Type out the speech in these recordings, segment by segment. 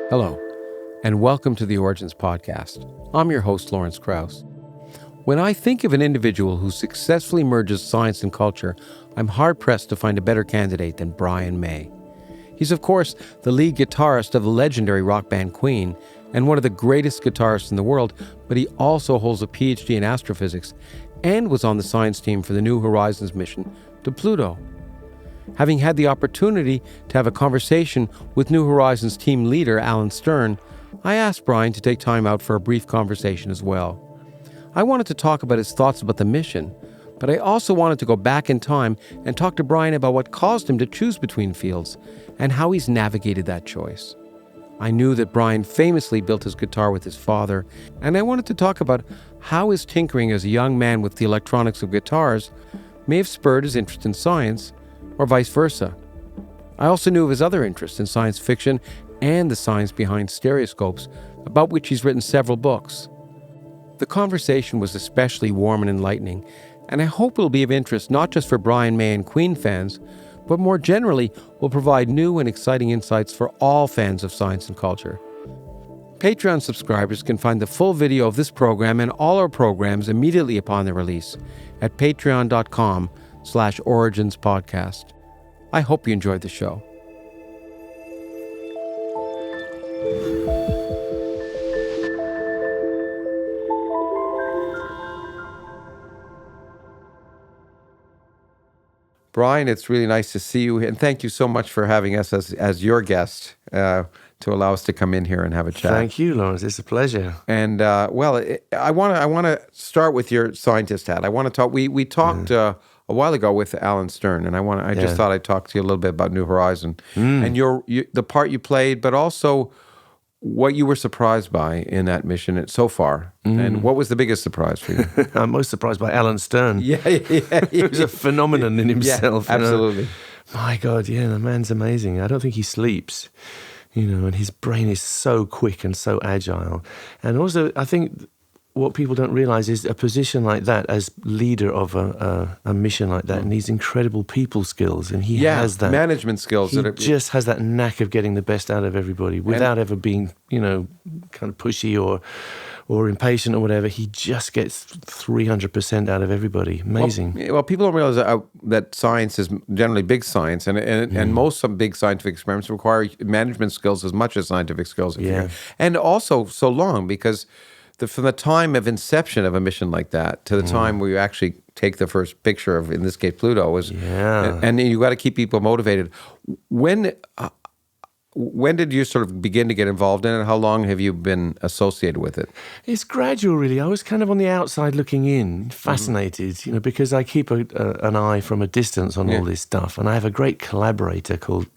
Hello, and welcome to the Origins Podcast. I'm your host, Lawrence Krauss. When I think of an individual who successfully merges science and culture, I'm hard-pressed to find a better candidate than Brian May. He's, of course, the lead guitarist of the legendary rock band Queen and one of the greatest guitarists in the world, but he also holds a PhD in astrophysics and was on the science team for the New Horizons mission to Pluto. Having had the opportunity to have a conversation with New Horizons team leader Alan Stern, I asked Brian to take time out for a brief conversation as well. I wanted to talk about his thoughts about the mission, but I also wanted to go back in time and talk to Brian about what caused him to choose between fields and how he's navigated that choice. I knew that Brian famously built his guitar with his father, and I wanted to talk about how his tinkering as a young man with the electronics of guitars may have spurred his interest in science, or vice versa. I also knew of his other interests in science fiction and the science behind stereoscopes, about which he's written several books. The conversation was especially warm and enlightening, and I hope it will be of interest not just for Brian May and Queen fans, but more generally will provide new and exciting insights for all fans of science and culture. Patreon subscribers can find the full video of this program and all our programs immediately upon their release at patreon.com/originspodcast. I hope you enjoyed the show. Brian, it's really nice to see you, and thank you so much for having us as your guest to allow us to come in here and have a chat. Thank you, Lawrence. It's a pleasure. And I want to start with your scientist hat. I want to talk. We talked a while ago with Alan Stern, and I just thought I'd talk to you a little bit about New Horizon and the part you played, but also what you were surprised by in that mission so far. And what was the biggest surprise for you? I'm most surprised by Alan Stern. Yeah. He's a phenomenon in himself. Yeah, absolutely. My God, the man's amazing. I don't think he sleeps, and his brain is so quick and so agile. And also, I think what people don't realize is a position like that as leader of a mission like that needs incredible people skills, and he has that management skills. He just has that knack of getting the best out of everybody without ever being, kind of pushy or impatient or whatever. He just gets 300% out of everybody. Amazing. Well, people don't realize that science is generally big science, and most some big scientific experiments require management skills as much as scientific skills. And also so long, because from the time of inception of a mission like that to the time where you actually take the first picture of, in this case, Pluto, and you got to keep people motivated. When did you sort of begin to get involved in it? How long have you been associated with it? It's gradual, really. I was kind of on the outside looking in, fascinated, because I keep an eye from a distance on all this stuff. And I have a great collaborator called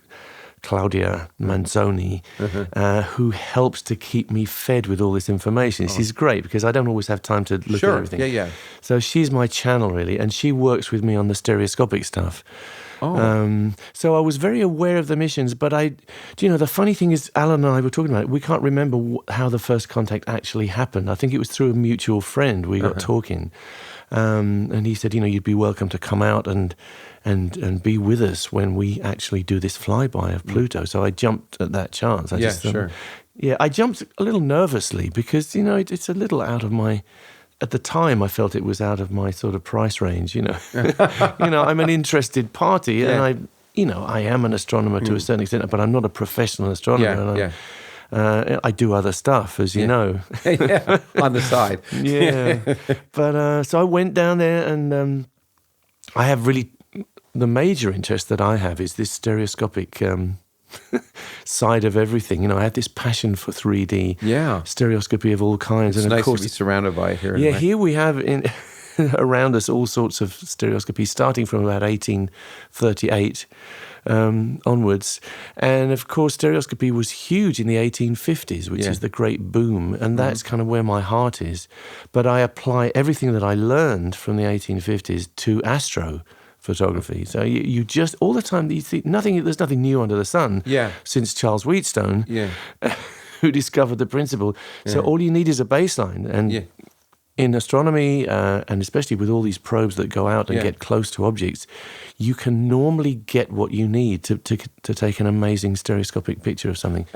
Claudia Manzoni, who helps to keep me fed with all this information. She's great because I don't always have time to look at everything. Yeah. So she's my channel, really, and she works with me on the stereoscopic stuff. So I was very aware of the missions, but the funny thing is, Alan and I were talking about it. We can't remember how the first contact actually happened. I think it was through a mutual friend. We got talking, and he said, you'd be welcome to come out and be with us when we actually do this flyby of Pluto. So I jumped at that chance. I jumped a little nervously because, it's a little out of my... At the time, I felt it was out of my sort of price range, I'm an interested party, and I am an astronomer to a certain extent, but I'm not a professional astronomer. I do other stuff, as you know. On the side. But so I went down there, and I have really... The major interest that I have is this stereoscopic side of everything. I have this passion for 3D, stereoscopy of all kinds. It's and of nice course, to be surrounded by it here. Here we have around us all sorts of stereoscopy, starting from about 1838 onwards. And of course, stereoscopy was huge in the 1850s, which is the great boom. And that's kind of where my heart is. But I apply everything that I learned from the 1850s to astrophotography. So you just, all the time, you think there's nothing new under the sun since Charles Wheatstone, who discovered the principle. So all you need is a baseline. And in astronomy, and especially with all these probes that go out and get close to objects, you can normally get what you need to take an amazing stereoscopic picture of something.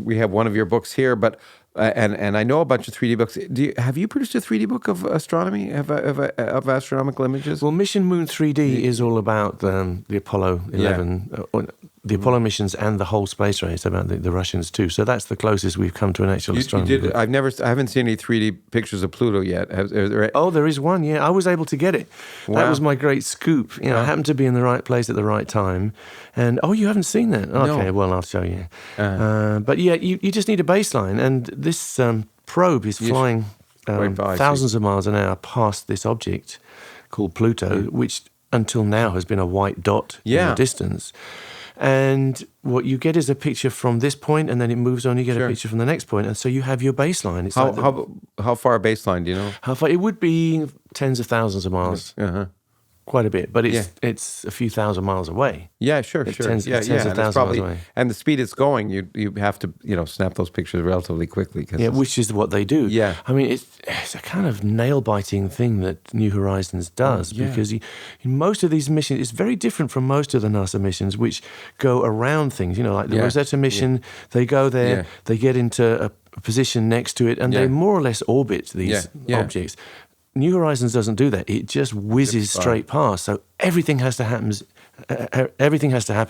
We have one of your books here, but and I know a bunch of 3D books. Have you produced a 3D book of astronomy, of astronomical images? Well, Mission Moon 3D is all about the Apollo 11, the Apollo missions, and the whole space race, about the Russians too. So that's the closest we've come to an actual astronomy book. I haven't seen any 3D pictures of Pluto yet. There is one. Yeah, I was able to get it. Wow. That was my great scoop. I happened to be in the right place at the right time. And you haven't seen that? Okay, no. Well, I'll show you. But yeah, you just need a baseline, and this probe is flying thousands of miles an hour past this object called Pluto, which until now has been a white dot in the distance. And what you get is a picture from this point, and then it moves on. You get a picture from the next point, and so you have your baseline. It's how far a baseline? Do you know? How far? It would be tens of thousands of miles. Quite a bit, but it's a few thousand miles away. Yeah, sure. Tens of thousands miles away. And the speed it's going, you have to snap those pictures relatively quickly. Which is what they do. Yeah. I mean, it's a kind of nail-biting thing that New Horizons does, because in most of these missions, it's very different from most of the NASA missions, which go around things. Like the Rosetta mission, they go there, they get into a position next to it, and they more or less orbit these objects. New Horizons doesn't do that. It just whizzes straight past. So everything has to happen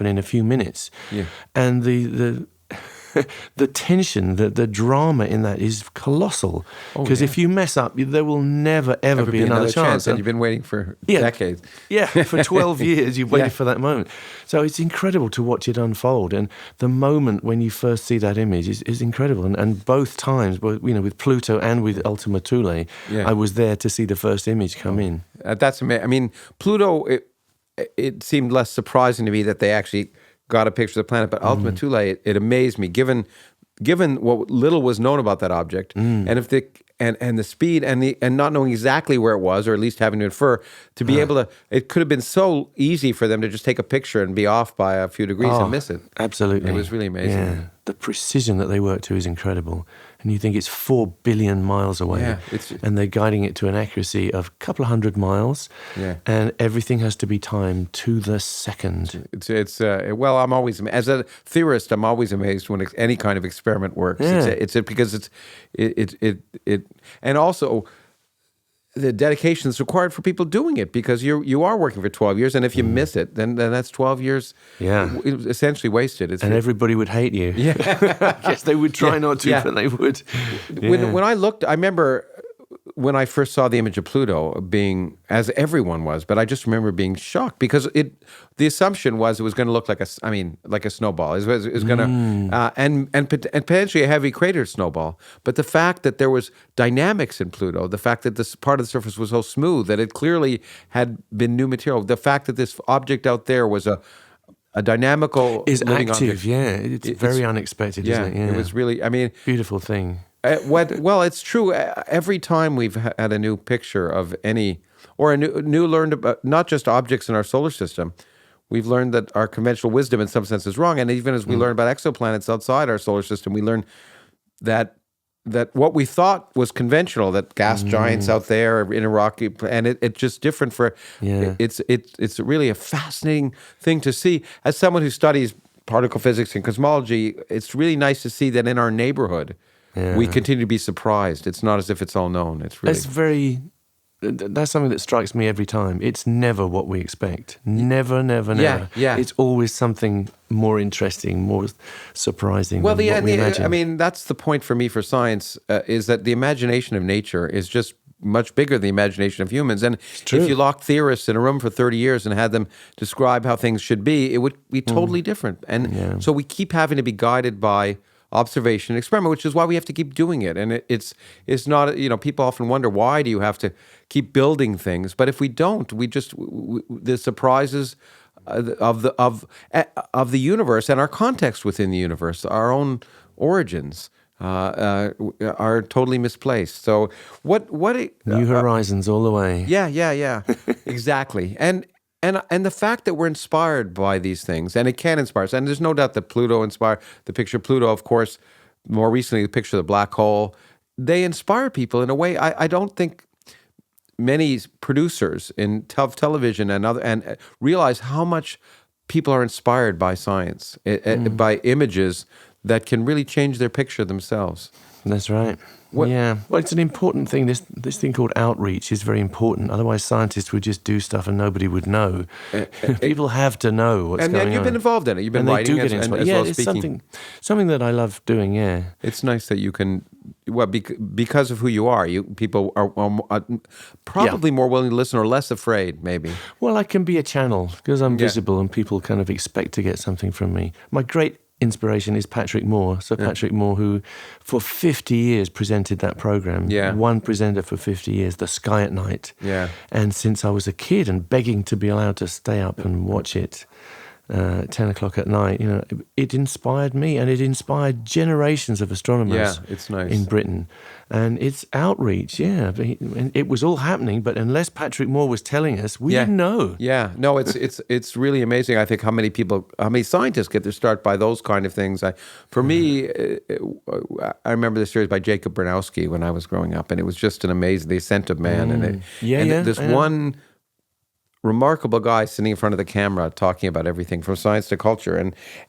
in a few minutes. Yeah. And the tension, the drama in that is colossal. Because if you mess up, there will never, ever be another chance. And you've been waiting for decades. Yeah, for 12 years you've waited for that moment. So it's incredible to watch it unfold. And the moment when you first see that image is incredible. And both times, with Pluto and with Ultima Thule, I was there to see the first image come in. That's amazing. I mean, Pluto, it seemed less surprising to me that they actually got a picture of the planet, but Ultima Thule, it amazed me, given what little was known about that object, and if the speed and not knowing exactly where it was, or at least having to infer, to be able to, it could have been so easy for them to just take a picture and be off by a few degrees and miss it. Absolutely. It was really amazing. Yeah. The precision that they work to is incredible. And you think it's 4 billion miles away. And they're guiding it to an accuracy of a couple of hundred miles. Yeah. And everything has to be timed to the second. Well, I'm always, as a theorist, I'm always amazed when any kind of experiment works. Yeah. Because and also the dedication is required for people doing it, because you are working for 12 years, and if you miss it, then that's 12 years essentially wasted. Everybody would hate you. Yeah. I guess they would try not to, but they would. Yeah. When I looked, I remember when I first saw the image of Pluto, being, as everyone was, but I just remember being shocked, because the assumption was it was going to look like a snowball. It was going to, and potentially a heavy crater snowball. But the fact that there was dynamics in Pluto, the fact that this part of the surface was so smooth that it clearly had been new material, the fact that this object out there was a dynamical living active object. Yeah, it's very unexpected, isn't it? Yeah, it was really, beautiful thing. Well, it's true. Every time we've had a new picture of any, or a new learned about, not just objects in our solar system, we've learned that our conventional wisdom in some sense is wrong. And even as we learn about exoplanets outside our solar system, we learn that what we thought was conventional, that gas giants out there in a rocky, and it's just different it's really a fascinating thing to see. As someone who studies particle physics and cosmology, it's really nice to see that in our neighborhood, we continue to be surprised. It's not as if it's all known. That's something that strikes me every time. It's never what we expect. Never. Yeah. It's always something more interesting, more surprising than what we imagine. That's the point for me for science, is that the imagination of nature is just much bigger than the imagination of humans. And if you locked theorists in a room for 30 years and had them describe how things should be, it would be totally different. And so we keep having to be guided by observation and experiment, which is why we have to keep doing it. And it's not, people often wonder, why do you have to keep building things? But if we don't, the surprises of the universe and our context within the universe, our own origins, are totally misplaced. So New Horizons all the way. Yeah. Exactly. And the fact that we're inspired by these things, and it can inspire us, and there's no doubt that Pluto inspired, the picture of Pluto, of course, more recently the picture of the black hole, they inspire people in a way I don't think many producers in television and realize how much people are inspired by science, by images that can really change their picture themselves. That's right. Yeah. Well, it's an important thing. This thing called outreach is very important. Otherwise, scientists would just do stuff and nobody would know. People have to know what's going on. And you've been involved in it. You've been writing as well as speaking. Something that I love doing, yeah. It's nice that you can, because of who you are, people are probably more willing to listen or less afraid, maybe. Well, I can be a channel because I'm visible and people kind of expect to get something from me. My great inspiration is Patrick Moore. So Patrick Moore, who for 50 years presented that program. Yeah. One presenter for 50 years, The Sky at Night. Yeah. And since I was a kid and begging to be allowed to stay up and watch it at 10 o'clock at night, it inspired me and it inspired generations of astronomers it's nice. in Britain. And it's outreach, and it was all happening, but unless Patrick Moore was telling us, we didn't know. Yeah, no, it's really amazing. I think how many scientists get their start by those kind of things. For me, I remember the series by Jacob Bernowski when I was growing up, and it was just an amazing, The Ascent of Man. This one remarkable guy sitting in front of the camera talking about everything from science to culture.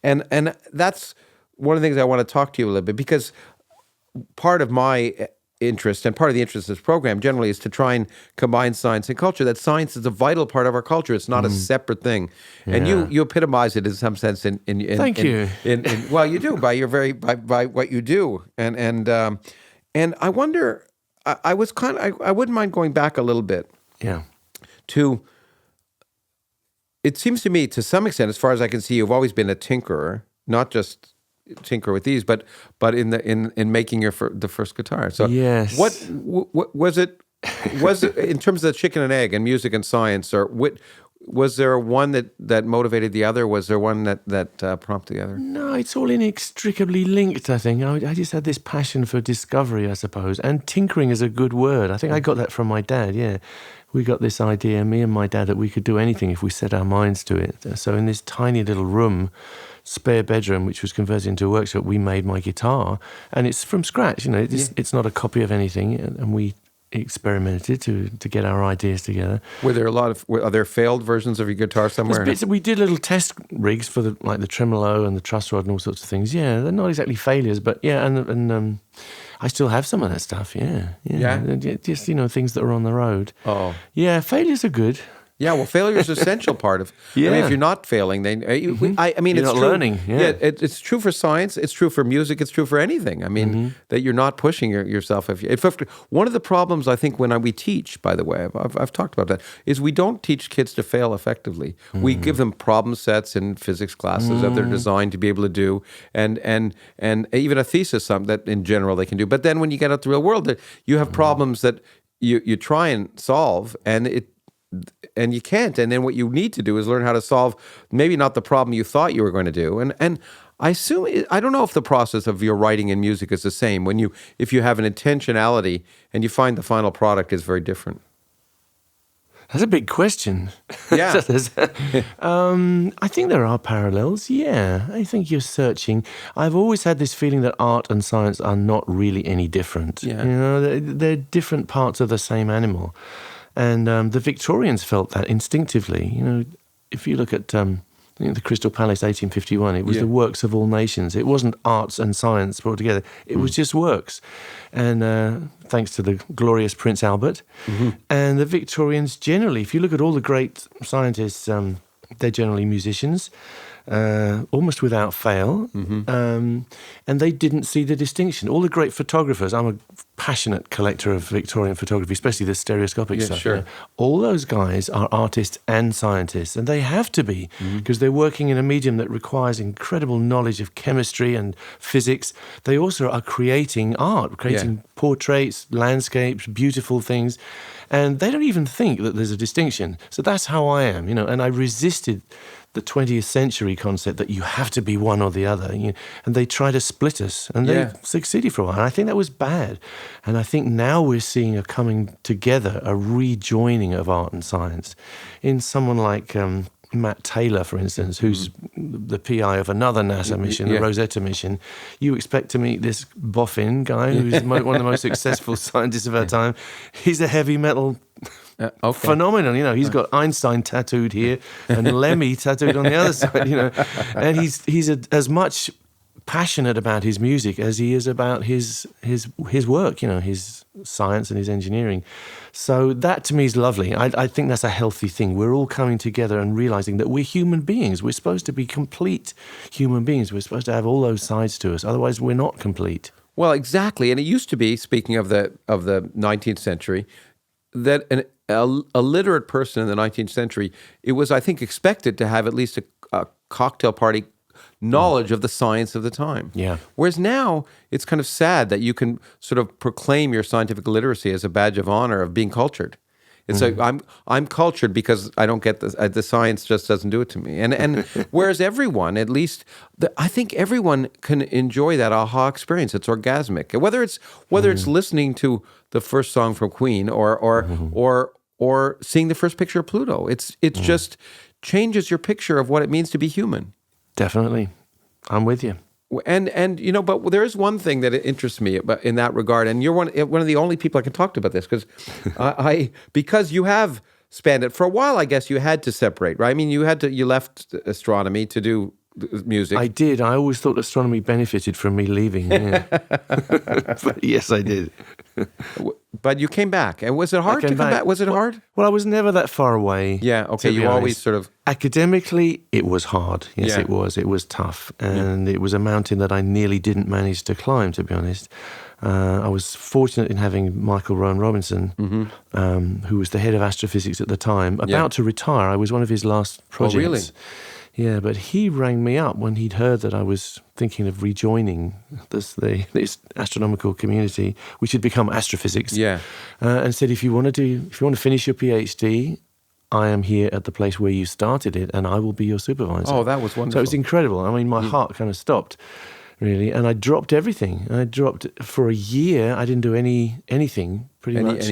And that's one of the things I want to talk to you a little bit, because part of my interest and part of the interest of this program generally is to try and combine science and culture, that science is a vital part of our culture. It's not a separate thing. Yeah. And you epitomize it in some sense in Thank you. Well, you do by what you do. And I wonder, I wouldn't mind going back a little bit. Yeah. It seems to me, to some extent, as far as I can see, you've always been a tinkerer, not just tinker with these, but in making the first guitar. So yes. What was it? Was it in terms of the chicken and egg and music and science, or was there one that motivated the other? Was there one that prompted the other? No, it's all inextricably linked, I think. I just had this passion for discovery, I suppose, and tinkering is a good word. I think I got that from my dad. Yeah. We got this idea, me and my dad, that we could do anything if we set our minds to it. So in this tiny little room, spare bedroom, which was converted into a workshop, we made my guitar, and it's from scratch. It's not a copy of anything, and we experimented to get our ideas together. Are there failed versions of your guitar somewhere? We did little test rigs for the tremolo and the truss rod and all sorts of things. Yeah, they're not exactly failures, but and I still have some of that stuff. Yeah. Just things that are on the road. Oh, yeah, failures are good. Yeah, well, failure is an essential part of. Yeah. I mean, if you're not failing, then you're it's not true. learning. Yeah, it's true for science. It's true for music. It's true for anything. I mean, that you're not pushing yourself. One of the problems I think when we teach, by the way, I've talked about that, is we don't teach kids to fail effectively. We give them problem sets in physics classes that they're designed to be able to do, and even a thesis that in general they can do. But then when you get out to the real world, you have problems that you try and solve, and you can't. And then what you need to do is learn how to solve maybe not the problem you thought you were going to do. And I assume, I don't know if the process of your writing and music is the same if you have an intentionality and you find the final product is very different. That's a big question. Yeah. I think there are parallels. Yeah, I think you're searching. I've always had this feeling that art and science are not really any different. Yeah. They're different parts of the same animal. And the Victorians felt that instinctively. If you look at the Crystal Palace, 1851, it was the works of all nations. It wasn't arts and science brought together. It was just works. And thanks to the glorious Prince Albert. And the Victorians generally, if you look at all the great scientists, they're generally musicians. Almost without fail, and they didn't see the distinction. All the great photographers, I'm a passionate collector of Victorian photography, especially the stereoscopic stuff. Sure. Yeah. All those guys are artists and scientists, and they have to be, because they're working in a medium that requires incredible knowledge of chemistry and physics. They also are creating art, creating portraits, landscapes, beautiful things, and they don't even think that there's a distinction. So that's how I am, and I resisted the 20th century concept that you have to be one or the other, and they try to split us, and they succeeded for a while. And I think that was bad. And I think now we're seeing a coming together, a rejoining of art and science in someone like Matt Taylor, for instance, who's the PI of another NASA mission, the Rosetta mission. You expect to meet this boffin guy who's one of the most successful scientists of our time. He's a heavy metal phenomenon. He's got Einstein tattooed here and Lemmy tattooed on the other side. And he's as much passionate about his music as he is about his work, his science and his engineering. So that to me is lovely. I think that's a healthy thing. We're all coming together and realizing that we're human beings. We're supposed to be complete human beings. We're supposed to have all those sides to us. Otherwise, we're not complete. Well, exactly. And it used to be, speaking of the 19th century, that a literate person in the 19th century, it was, I think, expected to have at least a cocktail party knowledge of the science of the time. Yeah. Whereas now, it's kind of sad that you can sort of proclaim your scientific literacy as a badge of honor of being cultured. It's like, I'm cultured because I don't get the science just doesn't do it to me. And whereas everyone, at least, I think everyone can enjoy that aha experience. It's orgasmic. Whether it's listening to the first song from Queen or seeing the first picture of Pluto. It's just changes your picture of what it means to be human. Definitely. I'm with you. And but there is one thing that interests me in that regard, and you're one of the only people I can talk to about this, because you have spanned it for a while. I guess you had to separate, right? I mean, you left astronomy to do music. I did. I always thought astronomy benefited from me leaving. Yeah. But yes, I did. But you came back, and was it hard to come back? Was it hard? Well, I was never that far away. Yeah. Okay. You always sort of academically, it was hard. Yes, it was. It was tough, and it was a mountain that I nearly didn't manage to climb. To be honest, I was fortunate in having Michael Rowan Robinson, who was the head of astrophysics at the time, about to retire. I was one of his last projects. Oh, really? Yeah, but he rang me up when he'd heard that I was thinking of rejoining this astronomical community, which had become astrophysics. Yeah, and said, if you want to finish your PhD, I am here at the place where you started it, and I will be your supervisor. Oh, that was wonderful. So it was incredible. I mean, my heart kind of stopped, really, and I dropped everything. I dropped for a year. I didn't do anything pretty much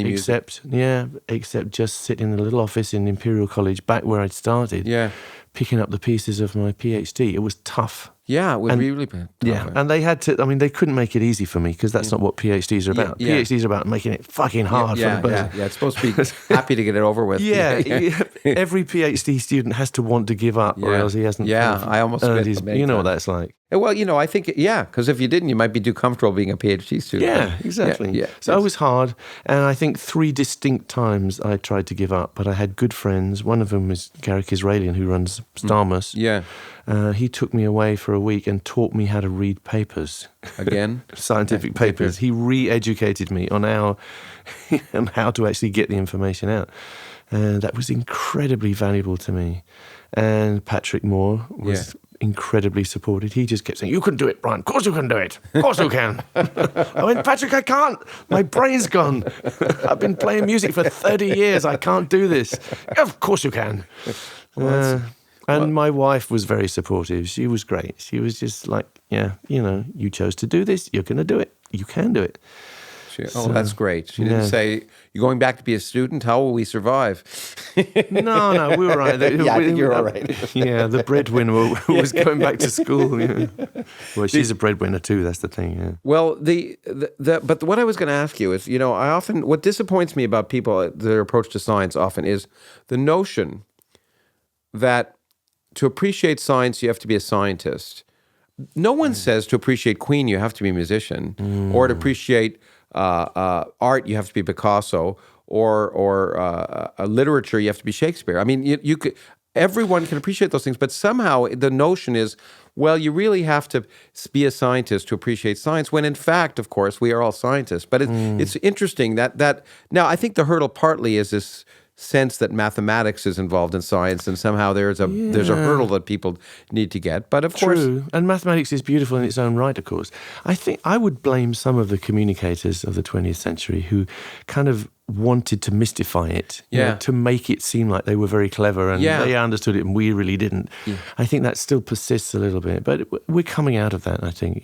except just sit in a little office in Imperial College, back where I'd started. Yeah. Picking up the pieces of my PhD. It was tough. Yeah, it was really tough. Yeah, and they had to, they couldn't make it easy for me because that's not what PhDs are about. Yeah. PhDs are about making it fucking hard for the person. Yeah, it's supposed to be happy to get it over with. Every PhD student has to want to give up or else he hasn't I almost earned his, you know what that's like. Well, I think, because if you didn't, you might be too comfortable being a PhD student. Yeah, exactly. Yeah. So it was hard, and I think 3 distinct times I tried to give up, but I had good friends. One of them was Garrick Israelian, who runs Starmus. Yeah. He took me away for a week and taught me how to read papers. Again? Scientific papers. He re-educated me on how to actually get the information out. And that was incredibly valuable to me. And Patrick Moore was incredibly supported. He just kept saying, "You can do it, Brian. Of course you can do it. Of course you can." I went, "Patrick, I can't. My brain's gone. I've been playing music for 30 years. I can't do this." "Of course you can." And my wife was very supportive. She was great. She was just like, you chose to do this. You're going to do it. You can do it. That's great. She didn't say, "You're going back to be a student? How will we survive?" No, we were all right. I think you're all right. Yeah, the breadwinner was going back to school. Yeah. Well, she's a breadwinner too, that's the thing. Yeah. Well, but what I was going to ask you is, what disappoints me about people, their approach to science often is the notion that to appreciate science, you have to be a scientist. No one says to appreciate Queen, you have to be a musician, or to appreciate art, you have to be Picasso, or literature, you have to be Shakespeare. I mean, you could, everyone can appreciate those things, but somehow the notion is, well, you really have to be a scientist to appreciate science, when in fact, of course, we are all scientists. But it's interesting that now I think the hurdle partly is this sense that mathematics is involved in science, and somehow there's a hurdle that people need to get. But of course, and mathematics is beautiful in its own right, of course. I think I would blame some of the communicators of the 20th century who kind of wanted to mystify it, you know, to make it seem like they were very clever and they understood it and we really didn't. Yeah. I think that still persists a little bit, but we're coming out of that, I think,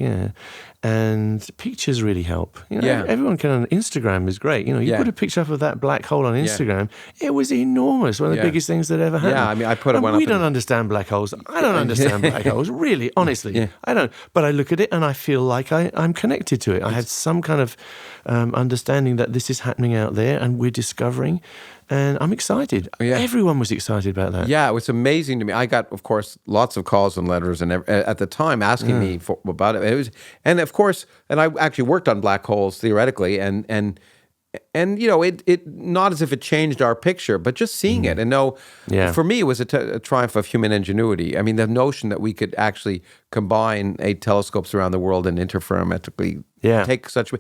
And pictures really help. You know, everyone can. Instagram is great. You know, you put a picture up of that black hole on Instagram. It was enormous. One of the biggest things that ever happened. Yeah, I mean, I put one up. We don't understand black holes. I don't understand black holes, really, honestly. I don't. But I look at it and I feel like I'm connected to it. I have some kind of understanding that this is happening out there and we're discovering. And I'm excited. Everyone was excited about that. Yeah, it was amazing to me. I got, of course, lots of calls and letters and at the time asking me about it. It was, and of course, and I actually worked on black holes theoretically, and you know, it not as if it changed our picture, but just seeing it and for me, it was a triumph of human ingenuity. I mean, the notion that we could actually combine 8 telescopes around the world and interferometrically take such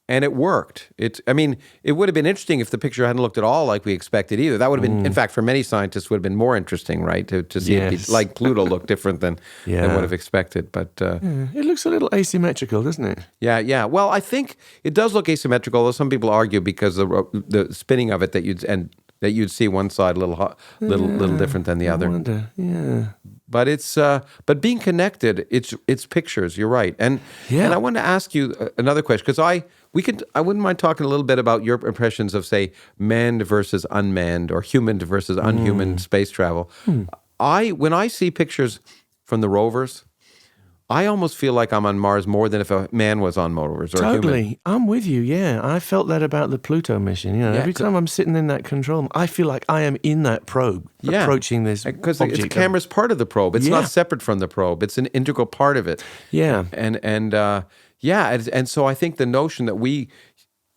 and it worked. I mean, it would have been interesting if the picture hadn't looked at all like we expected either. That would have been, in fact, for many scientists, would have been more interesting, right? To see it be, like Pluto look different than would have expected. But it looks a little asymmetrical, doesn't it? Yeah. Well, I think it does look asymmetrical, although some people argue because the spinning of it that you'd see one side a little different than the other. I wonder. Yeah. But it's but being connected, it's pictures. You're right, and I want to ask you another question because I wouldn't mind talking a little bit about your impressions of, say, manned versus unmanned or human versus unhuman space travel. When I see pictures from the rovers, I almost feel like I'm on Mars more than if a man was on Mars or totally. a human. I'm with you, I felt that about the Pluto mission. You know, every time I'm sitting in that control room, I feel like I am in that probe approaching this object. Because the camera's part of the probe. It's not separate from the probe. It's an integral part of it. Yeah. And so I think the notion that we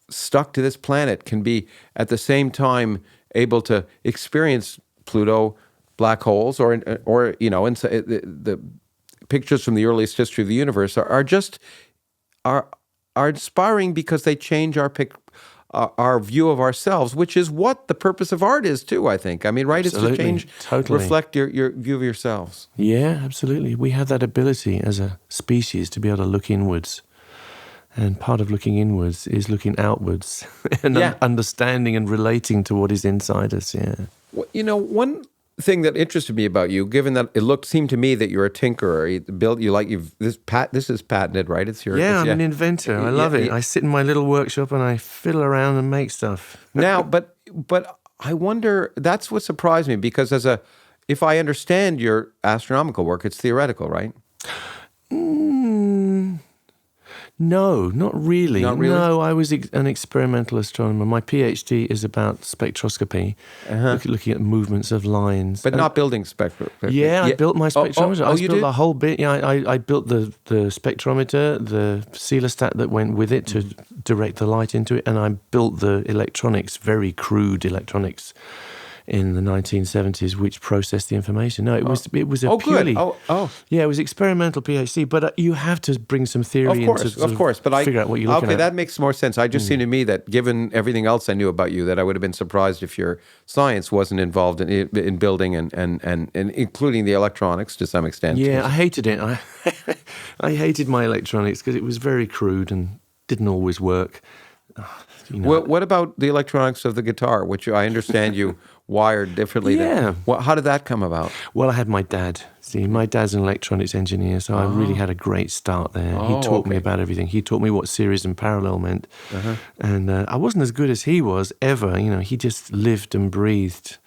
stuck to this planet can be at the same time able to experience Pluto, black holes, or you know, and the pictures from the earliest history of the universe are inspiring because they change our view of ourselves, which is what the purpose of art is too, I think. I mean, right? Absolutely. It's to reflect your view of yourselves. Yeah, absolutely. We have that ability as a species to be able to look inwards. And part of looking inwards is looking outwards and understanding and relating to what is inside us, Well, you know, one thing that interested me about you, given that seemed to me that you're a tinkerer, this is patented, right? It's your I'm an inventor. I love it. I sit in my little workshop and I fiddle around and make stuff. Now, but I wonder, that's what surprised me because if I understand your astronomical work, it's theoretical, right? No, not really. Not really? No, I was an experimental astronomer. My PhD is about spectroscopy, looking at movements of lines. But not building spectrometer. Yeah, I built my spectrometer. I you built did? the whole bit. Yeah, I built the spectrometer, the coelostat that went with it to direct the light into it, and I built the electronics, very crude electronics, in the 1970s, which processed the information. No, it was a purely... Yeah, it was experimental PhD, but you have to bring some theory in to figure out what you're looking at. Okay, that makes more sense. I just seemed to me that given everything else I knew about you, that I would have been surprised if your science wasn't involved in building and including the electronics to some extent. Yeah, I hated it. I hated my electronics because it was very crude and didn't always work. You know. Well, what about the electronics of the guitar, which I understand you wired differently? Yeah. How did that come about? Well, I had my dad. See, my dad's an electronics engineer, so I really had a great start there. He taught me about everything. He taught me what series and parallel meant. And I wasn't as good as he was ever. You know, he just lived and breathed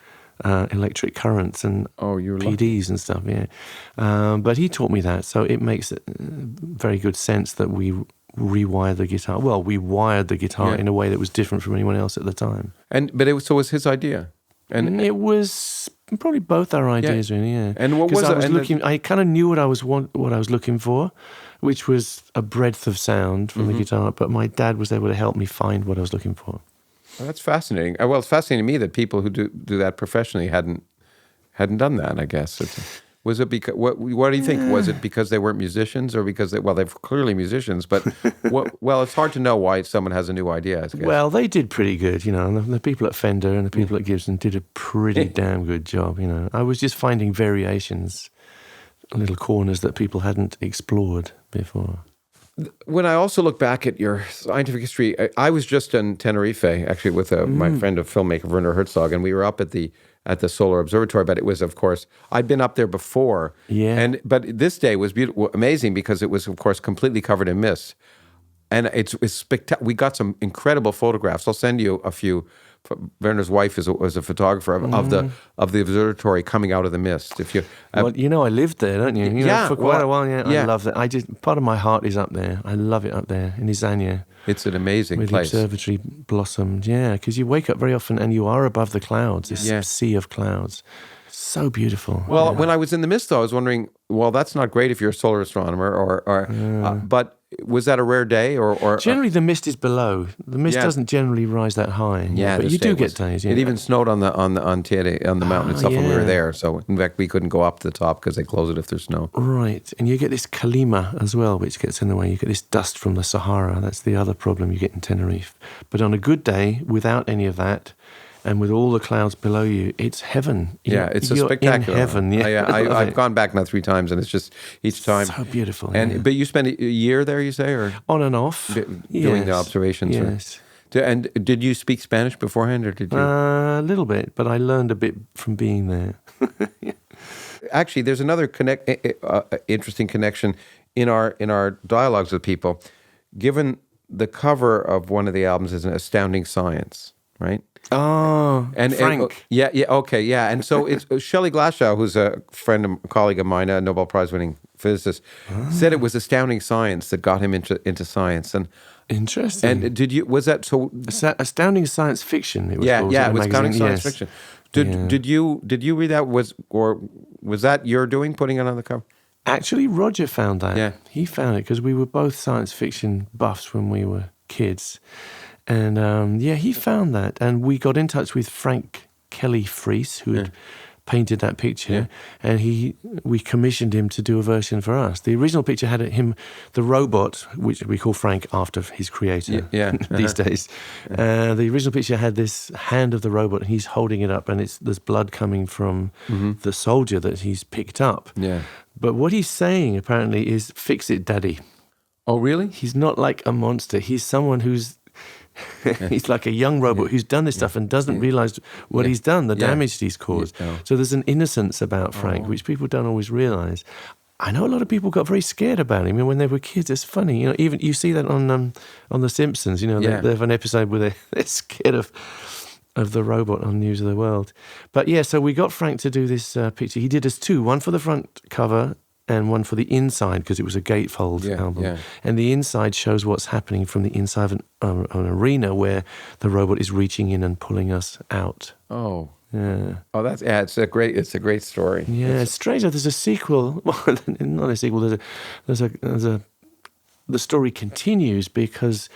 electric currents and PDs and stuff, but he taught me that, so it makes very good sense that we rewire the guitar. Well, we wired the guitar in a way that was different from anyone else at the time. But it was his idea, and it was probably both our ideas, really. Yeah. And what was it? I kind of knew what I was looking for, which was a breadth of sound from the guitar. But my dad was able to help me find what I was looking for. Well, that's fascinating. Well, it's fascinating to me that people who do that professionally hadn't done that. I guess. Was it because what do you think? Was it because they weren't musicians, or because they're clearly musicians? But it's hard to know why someone has a new idea. I guess. Well, they did pretty good, you know. And the people at Fender and the people at Gibson did a pretty damn good job, you know. I was just finding variations, little corners that people hadn't explored before. When I also look back at your scientific history, I was just in Tenerife, actually, with my friend, a filmmaker, Werner Herzog, and we were up at the Solar Observatory. But it was, of course, I'd been up there before. Yeah. But this day was beautiful, amazing, because it was, of course, completely covered in mist. And it's spectacular. We got some incredible photographs. I'll send you a few. Werner's wife was a photographer of the observatory coming out of the mist. If you, well, I lived there, don't you? Yeah, for quite a while. Yeah, yeah. I love that. Part of my heart is up there. I love it up there in Isania. It's an amazing where place. The observatory blossomed. Yeah, because you wake up very often and you are above the clouds. This sea of clouds. So beautiful. Well, when I was in the mist, though, I was wondering, well, that's not great if you're a solar astronomer, but was that a rare day, or generally the mist is below. The mist doesn't generally rise that high. Yeah, but you do get days. Yeah. It even snowed on the mountain and stuff when we were there. So in fact, we couldn't go up to the top because they close it if there's snow. Right, and you get this kalima as well, which gets in the way. You get this dust from the Sahara. That's the other problem you get in Tenerife. But on a good day, without any of that, and with all the clouds below you, it's heaven. It's You're spectacular. In heaven. Yeah, I've gone back now 3 times, and it's just each time so beautiful. But you spent a year there, you say, or on and off, doing the observations. Yes. And did you speak Spanish beforehand, or did you? A little bit, but I learned a bit from being there. Actually, there's another interesting connection in our dialogues with people. Given the cover of one of the albums is an Astounding Science, right? Oh, and Frank. And so it's Shelley Glashow, who's a colleague of mine, a Nobel Prize-winning physicist, said it was Astounding Science that got him into science. And interesting. And was that so? Astounding Science Fiction. It was called, it was Astounding Science Fiction. Yeah. Did you read that? Was that your doing, putting it on the cover? Actually, Roger found that. Yeah, he found it because we were both science fiction buffs when we were kids. And he found that, and we got in touch with Frank Kelly Fries, who had painted that picture, and we commissioned him to do a version for us. The original picture had him, the robot, which we call Frank after his creator these days. The original picture had this hand of the robot, and he's holding it up, and there's blood coming from the soldier that he's picked up. Yeah. But what he's saying apparently is, "Fix it, Daddy." Oh, really? He's not like a monster. He's someone who's he's like a young robot who's done this stuff and doesn't realize what he's done, the damage he's caused. So there's an innocence about Frank, which people don't always realize. I know a lot of people got very scared about him when they were kids. It's funny, even you see that on The Simpsons. They have an episode where they're scared of the robot on News of the World. But so we got Frank to do this picture. He did us 2, one for the front cover and one for the inside, because it was a gatefold album. Yeah. And the inside shows what's happening from the inside of an arena where the robot is reaching in and pulling us out. Oh. Yeah. Oh, it's a great story. Yeah, it's strange that there's a sequel. Well, not a sequel. The story continues because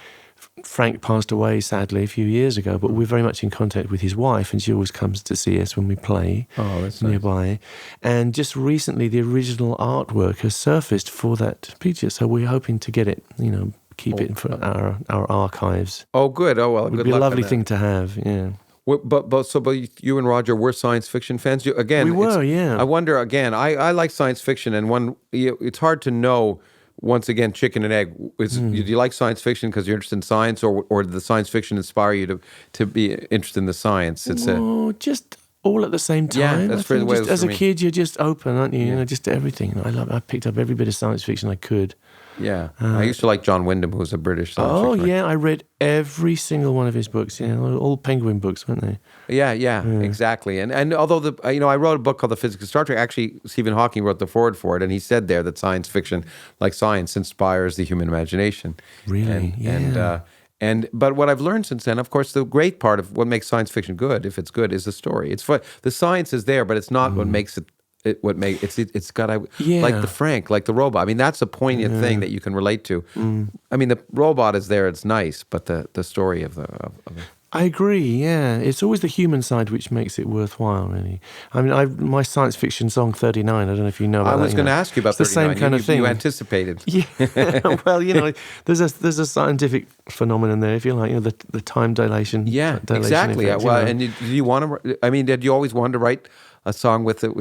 Frank passed away, sadly, a few years ago, but we're very much in contact with his wife, and she always comes to see us when we play nearby. Nice. And just recently, the original artwork has surfaced for that picture, so we're hoping to get it, keep it for our archives. Oh, good. Oh, well, good luck. It would be a lovely thing to have, yeah. But you and Roger were science fiction fans? We were, yeah. I wonder, again, I like science fiction, and it's hard to know, once again, chicken and egg. Do you like science fiction because you're interested in science, or did the science fiction inspire you to be interested in the science? Just all at the same time. Yeah, that's the way it was as for a me. kid, you're just open, aren't you? Just to everything. I picked up every bit of science fiction I could. Yeah, I used to like John Wyndham, who was a British science fiction writer. I read every single one of his books. All Penguin books, weren't they? Yeah, exactly. And although I wrote a book called The Physicist of Star Trek. Actually, Stephen Hawking wrote the foreword for it, and he said there that science fiction, like science, inspires the human imagination. Really? But what I've learned since then, of course, the great part of what makes science fiction good, if it's good, is the story. It's the science is there, but it's not what makes it. It's got like the Frank, like the robot. I mean, that's a poignant thing that you can relate to. I mean, the robot is there; it's nice, but the story of the. I agree. Yeah, it's always the human side which makes it worthwhile. Really, I mean, my science fiction song 39. I don't know if you know about that. I was going to ask you about 39. It's the same kind of thing. You anticipated. Yeah. Well, there's a scientific phenomenon there, if you like. The time dilation. Yeah, dilation exactly. Effect, and did you want to? I mean, did you always want to write a song with it.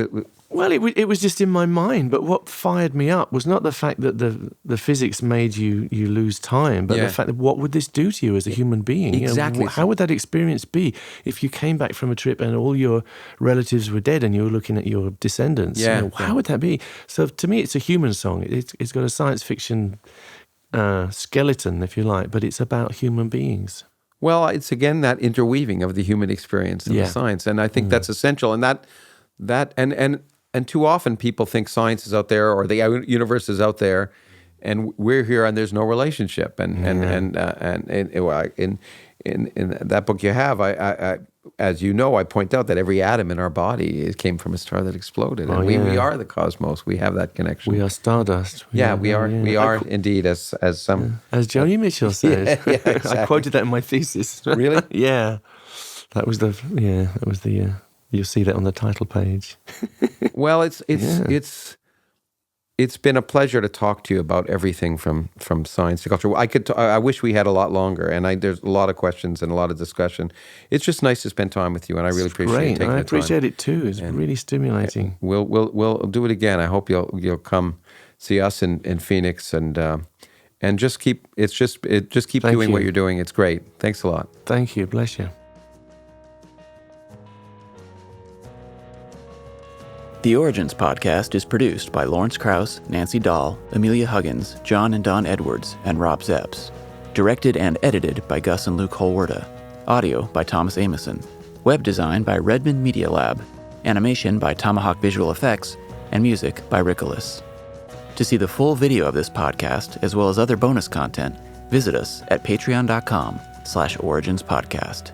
Well, it was just in my mind, but what fired me up was not the fact that the physics made you lose time, but the fact that what would this do to you as a human being? Exactly. You know, how would that experience be if you came back from a trip and all your relatives were dead and you were looking at your descendants? Yeah. You know, how would that be? So to me, it's a human song. It's got a science fiction skeleton, if you like, but it's about human beings. Well, it's again that interweaving of the human experience and the science, and I think that's essential. And and too often people think science is out there or the universe is out there, and we're here and there's no relationship. And in that book you have, I as you know, I point out that every atom in our body came from a star that exploded, and we are the cosmos. We have that connection. We are stardust. We are indeed, as some as Joni Mitchell says. Exactly. I quoted that in my thesis. Really? Yeah, that was the you'll see that on the title page. Well, it's been a pleasure to talk to you about everything from science to culture. I wish we had a lot longer, and there's a lot of questions and a lot of discussion. It's just nice to spend time with you, and I really appreciate taking the time. I appreciate it too. It's really stimulating. We'll do it again. I hope you'll come see us in Phoenix, and just keep doing what you're doing. It's great. Thanks a lot. Thank you. Bless you. The Origins podcast is produced by Lawrence Krauss, Nancy Dahl, Amelia Huggins, John and Don Edwards, and Rob Zepps. Directed and edited by Gus and Luke Holwerda. Audio by Thomas Amison. Web design by Redmond Media Lab. Animation by Tomahawk Visual Effects. And music by Rickolas. To see the full video of this podcast, as well as other bonus content, visit us at patreon.com/originspodcast.